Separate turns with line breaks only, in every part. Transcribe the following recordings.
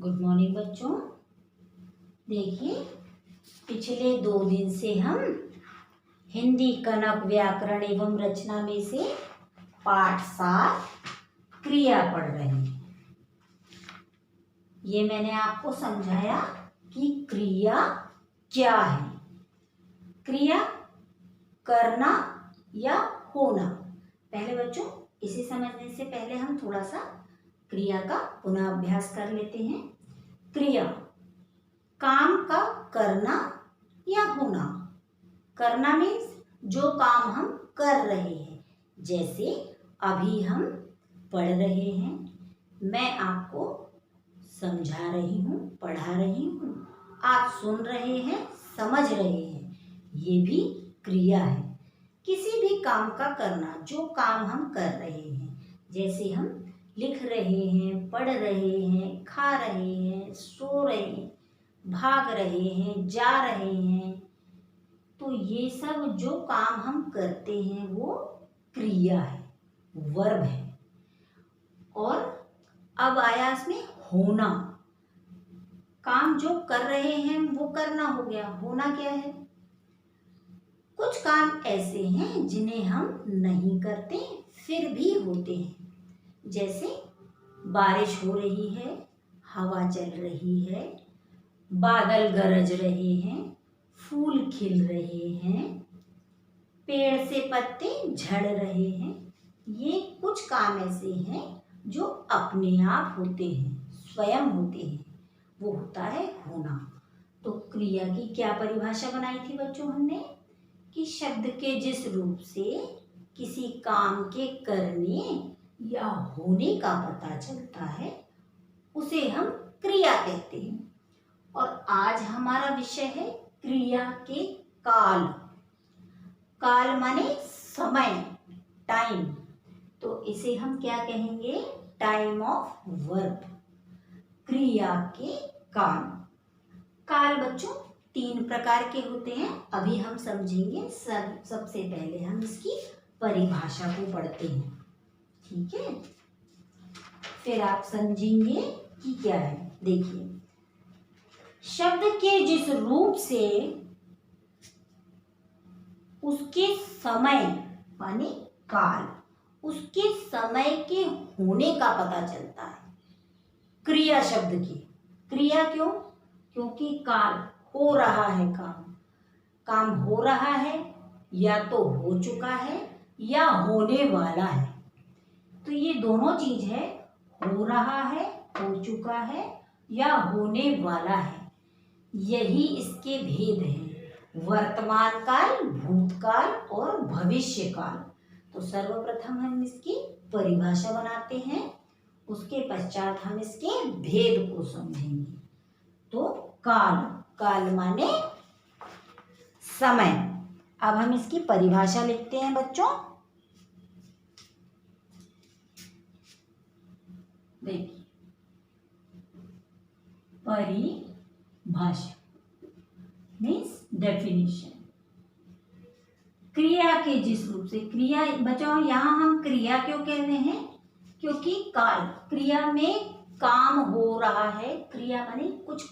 Good morning बच्चों। देखिए, पिछले 2 दिन से हम हिंदी कनक व्याकरण एवं रचना में से पाठ 7 क्रिया पढ़ रहे हैं। ये मैंने आपको समझाया कि क्रिया क्या है। क्रिया करना या होना। पहले बच्चों, इसे समझने से पहले हम थोड़ा सा क्रिया का पुनः अभ्यास कर लेते हैं। क्रिया काम का करना या होना। करना मीन्स जो काम हम कर रहे हैं, जैसे अभी हम पढ़ रहे हैं, मैं आपको समझा रही हूँ, पढ़ा रही हूँ, आप सुन रहे हैं, समझ रहे हैं, ये भी क्रिया है। किसी भी काम का करना, जो काम हम कर रहे हैं, जैसे हम लिख रहे हैं, पढ़ रहे हैं, खा रहे हैं, सो रहे हैं, भाग रहे हैं, जा रहे हैं, तो ये सब जो काम हम करते हैं वो क्रिया है, वर्ब है। और अब आया इसमें होना। काम जो कर रहे हैं वो करना हो गया। होना क्या है? कुछ काम ऐसे हैं जिन्हें हम नहीं करते फिर भी होते हैं, जैसे बारिश हो रही है, हवा चल रही है, बादल गरज रहे हैं, फूल खिल रहे हैं, पेड़ से पत्ते झड़ रहे हैं। ये कुछ काम ऐसे हैं जो अपने आप होते हैं, स्वयं होते हैं, वो होता है होना। तो क्रिया की क्या परिभाषा बनाई थी बच्चों हमने? कि शब्द के जिस रूप से किसी काम के करने या होने का पता चलता है उसे हम क्रिया कहते हैं। और आज हमारा विषय है क्रिया के काल। काल माने समय, टाइम। तो इसे हम क्या कहेंगे? Time of verb. क्रिया के काल। काल बच्चों 3 प्रकार के होते हैं, अभी हम समझेंगे। सबसे पहले हम इसकी परिभाषा को पढ़ते हैं, ठीक है? फिर आप समझेंगे कि क्या है। देखिए, शब्द के जिस रूप से उसके समय माने काल, उसके समय के होने का पता चलता है। क्रिया शब्द की क्रिया क्यों? क्योंकि काल हो रहा है, काम हो रहा है, या तो हो चुका है या होने वाला है। तो ये दोनों चीज है, हो रहा है, हो चुका है या होने वाला है। यही इसके भेद हैं, वर्तमान काल, भूतकाल और भविष्य काल। तो सर्वप्रथम हम इसकी परिभाषा बनाते हैं, उसके पश्चात हम इसके भेद को समझेंगे। तो काल, काल माने समय। अब हम इसकी परिभाषा लिखते हैं बच्चों। देखिए, परिभाषा मीन्स डेफिनेशन। क्रिया के जिस रूप से, क्रिया बच्चों यहाँ हम क्रिया क्यों कह रहे हैं? क्योंकि काल, क्रिया में काम हो रहा है, क्रिया माने कुछ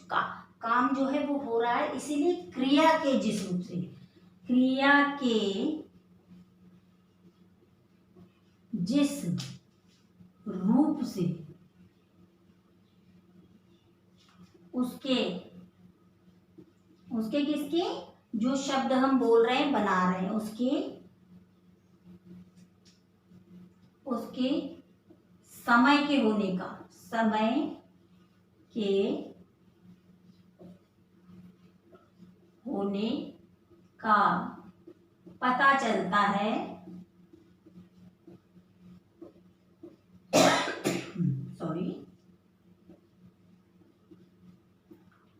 काम जो है वो हो रहा है, इसीलिए क्रिया के जिस रूप से, क्रिया के जिस रूप से उसके किसके, जो शब्द हम बोल रहे हैं, बना रहे हैं, उसके समय के होने का, समय के होने का पता चलता है। सॉरी,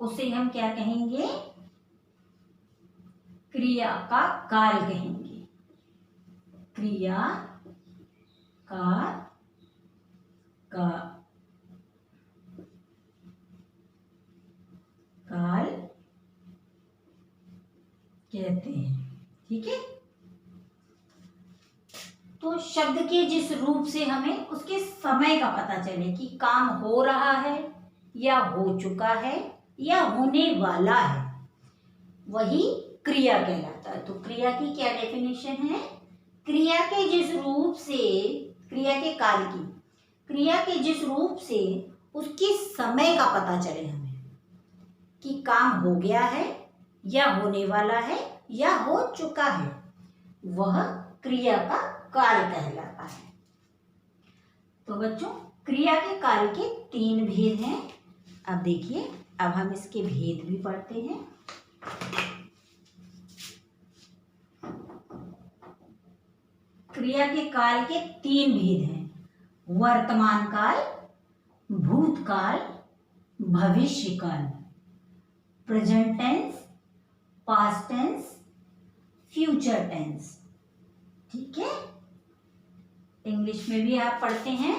उसे हम क्या कहेंगे? क्रिया का काल कहेंगे। क्रिया का काल कहते हैं, ठीक है? तो शब्द के जिस रूप से हमें उसके समय का पता चले कि काम हो रहा है या हो चुका है या होने वाला है, वही क्रिया कहलाता है। तो क्रिया की क्या डेफिनेशन है? क्रिया के जिस रूप से, क्रिया के काल की, क्रिया के जिस रूप से उसकी समय का पता चले हमें कि काम हो गया है या होने वाला है या हो चुका है, वह क्रिया का काल कहलाता है। तो बच्चों, क्रिया के काल के 3 भेद हैं। अब देखिए, अब हम इसके भेद भी पढ़ते हैं। क्रिया के काल के 3 भेद हैं: वर्तमान काल, भूतकाल, भविष्य काल। Present tense, past tense, future tense. ठीक है, इंग्लिश में भी आप पढ़ते हैं,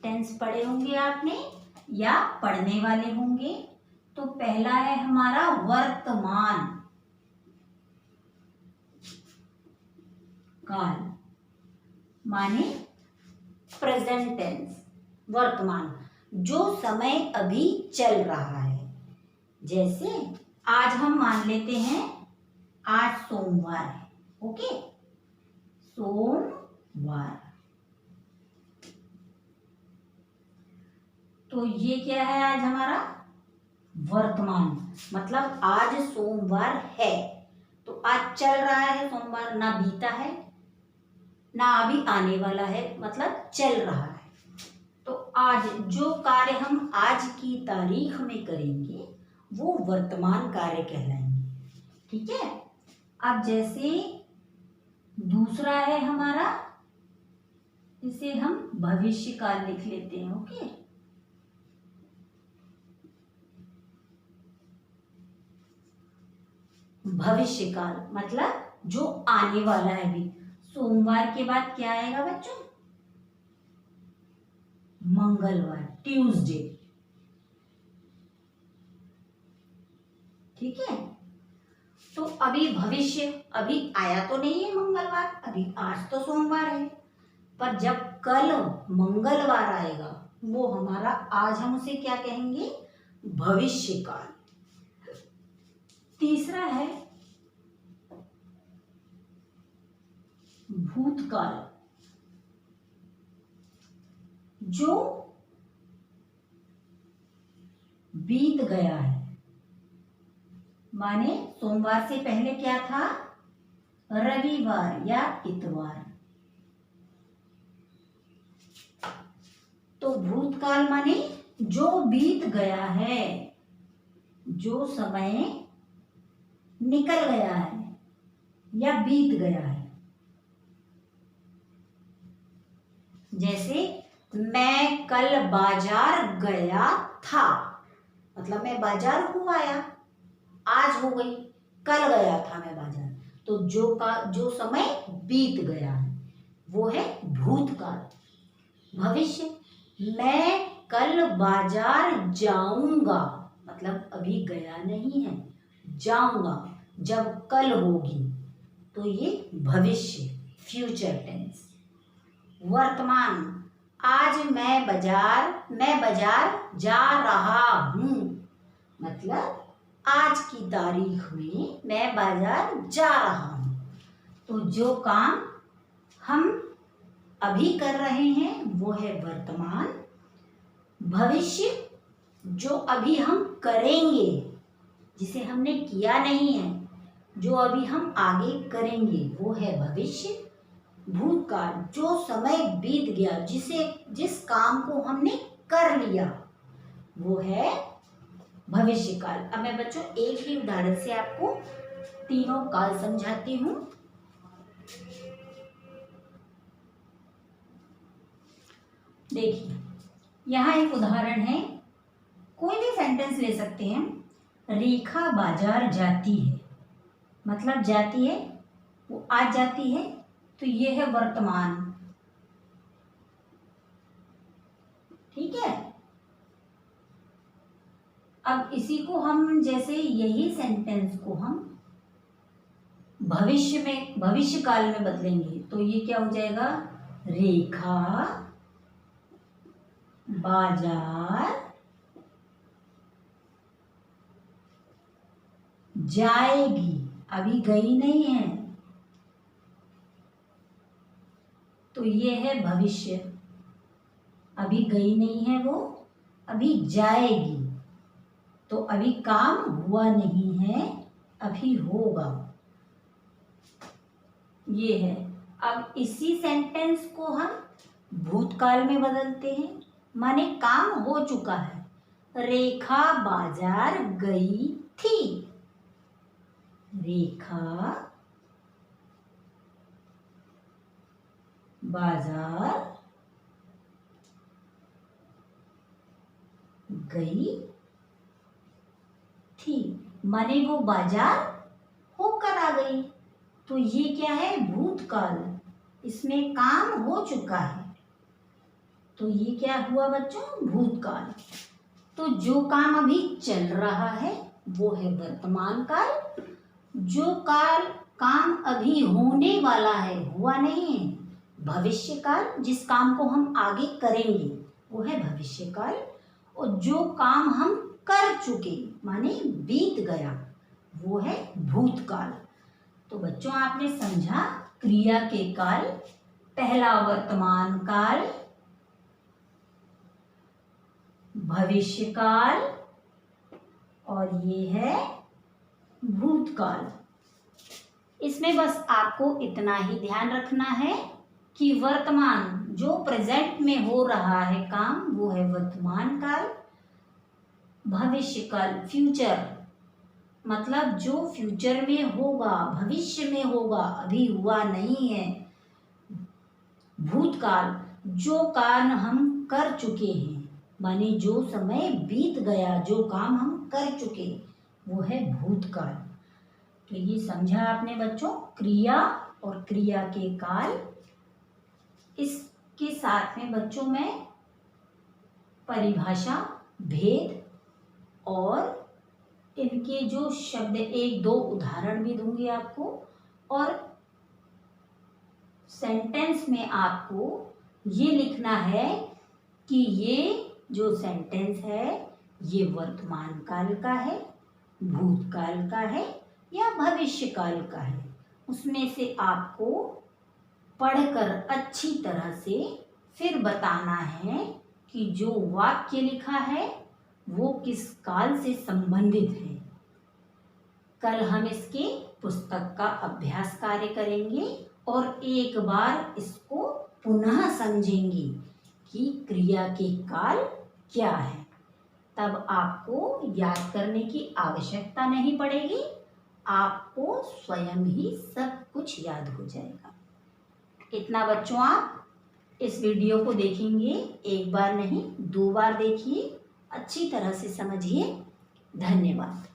टेंस पढ़े होंगे आपने या पढ़ने वाले होंगे। तो पहला है हमारा वर्तमान काल, माने प्रेजेंट टेंस, वर्तमान, जो समय अभी चल रहा है। जैसे आज हम मान लेते हैं आज सोमवार है, ओके, सोमवार। तो ये क्या है आज हमारा वर्तमान, मतलब आज सोमवार है। तो आज चल रहा है सोमवार, ना बीता है ना अभी आने वाला है, मतलब चल रहा है। तो आज जो कार्य हम आज की तारीख में करेंगे वो वर्तमान कार्य कहलाएंगे। ठीक है, अब जैसे दूसरा है हमारा, इसे हम भविष्य काल लिख लेते हैं। ओके, भविष्य काल मतलब जो आने वाला है अभी। सोमवार के बाद क्या आएगा बच्चों? मंगलवार, ट्यूसडे। ठीक है, तो अभी भविष्य अभी आया तो नहीं है मंगलवार, अभी आज तो सोमवार है, पर जब कल मंगलवार आएगा वो हमारा, आज हम उसे क्या कहेंगे? भविष्य काल। तीसरा है भूतकाल, जो बीत गया है, माने सोमवार से पहले क्या था? रविवार या इतवार। तो भूतकाल माने जो बीत गया है, जो समय निकल गया है या बीत गया है। जैसे मैं कल बाजार गया था, मतलब मैं बाजार हो आया, आज हो गई, कल गया था मैं बाजार। तो जो समय बीत गया है वो है भूतकाल। भविष्य, मैं कल बाजार जाऊंगा, मतलब अभी गया नहीं है, जाऊंगा जब कल होगी, तो ये भविष्य, फ्यूचर टेंस। वर्तमान, आज मैं बाजार जा रहा हूं, मतलब आज की तारीख में मैं बाजार जा रहा हूं। तो जो काम हम अभी कर रहे हैं वो है वर्तमान। भविष्य, जो अभी हम करेंगे, जिसे हमने किया नहीं है, जो अभी हम आगे करेंगे, वो है भविष्य। भूतकाल, जो समय बीत गया, जिस काम को हमने कर लिया, वो है भविष्य काल। अब मैं बच्चों एक ही उदाहरण से आपको तीनों काल समझाती हूं। देखिए, यहाँ एक उदाहरण है, कोई भी सेंटेंस ले सकते हैं। रेखा बाजार जाती है, मतलब जाती है, वो आज जाती है, तो ये है वर्तमान। ठीक है, अब इसी को हम, जैसे यही सेंटेंस को हम भविष्य काल में बदलेंगे, तो ये क्या हो जाएगा? रेखा बाजार जाएगी, अभी गई नहीं है, तो ये है भविष्य। अभी गई नहीं है वो, अभी जाएगी, तो अभी काम हुआ नहीं है, अभी होगा। ये है। अब इसी सेंटेंस को हम भूतकाल में बदलते हैं, माने काम हो चुका है। रेखा बाजार गई थी। रेखा बाजार गई थी, माने वो बाजार होकर आ गई। तो ये क्या है? भूतकाल। इसमें काम हो चुका है, तो ये क्या हुआ बच्चों? भूतकाल। तो जो काम अभी चल रहा है वो है वर्तमान काल। जो काम अभी होने वाला है, हुआ नहीं है, भविष्य काल। जिस काम को हम आगे करेंगे वो है भविष्य काल। और जो काम हम कर चुके माने बीत गया वो है भूतकाल। तो बच्चों आपने समझा क्रिया के काल। पहला वर्तमान काल, भविष्य काल, और ये है भूतकाल। इसमें बस आपको इतना ही ध्यान रखना है कि वर्तमान जो प्रेजेंट में हो रहा है काम वो है वर्तमान काल। भविष्य काल फ्यूचर, मतलब जो फ्यूचर में होगा, भविष्य में होगा, अभी हुआ नहीं है। भूतकाल जो काम हम कर चुके हैं, माने जो समय बीत गया, जो काम हम कर चुके, वो है भूतकाल। तो ये समझा आपने बच्चों क्रिया और क्रिया के काल। इसके साथ में बच्चों मैं परिभाषा, भेद और इनके जो शब्द एक दो उदाहरण भी दूंगी आपको। और सेंटेंस में आपको ये लिखना है कि ये जो सेंटेंस है ये वर्तमान काल का है, भूतकाल का है या भविष्य काल का है। उसमें से आपको पढ़कर अच्छी तरह से फिर बताना है कि जो वाक्य लिखा है वो किस काल से संबंधित है। कल हम इसके पुस्तक का अभ्यास कार्य करेंगे और एक बार इसको पुनः समझेंगे कि क्रिया के काल क्या है। तब आपको याद करने की आवश्यकता नहीं पड़ेगी, आपको स्वयं ही सब कुछ याद हो जाएगा। इतना बच्चों आप इस वीडियो को देखेंगे, एक बार नहीं 2 बार देखिए, अच्छी तरह से समझिए। धन्यवाद।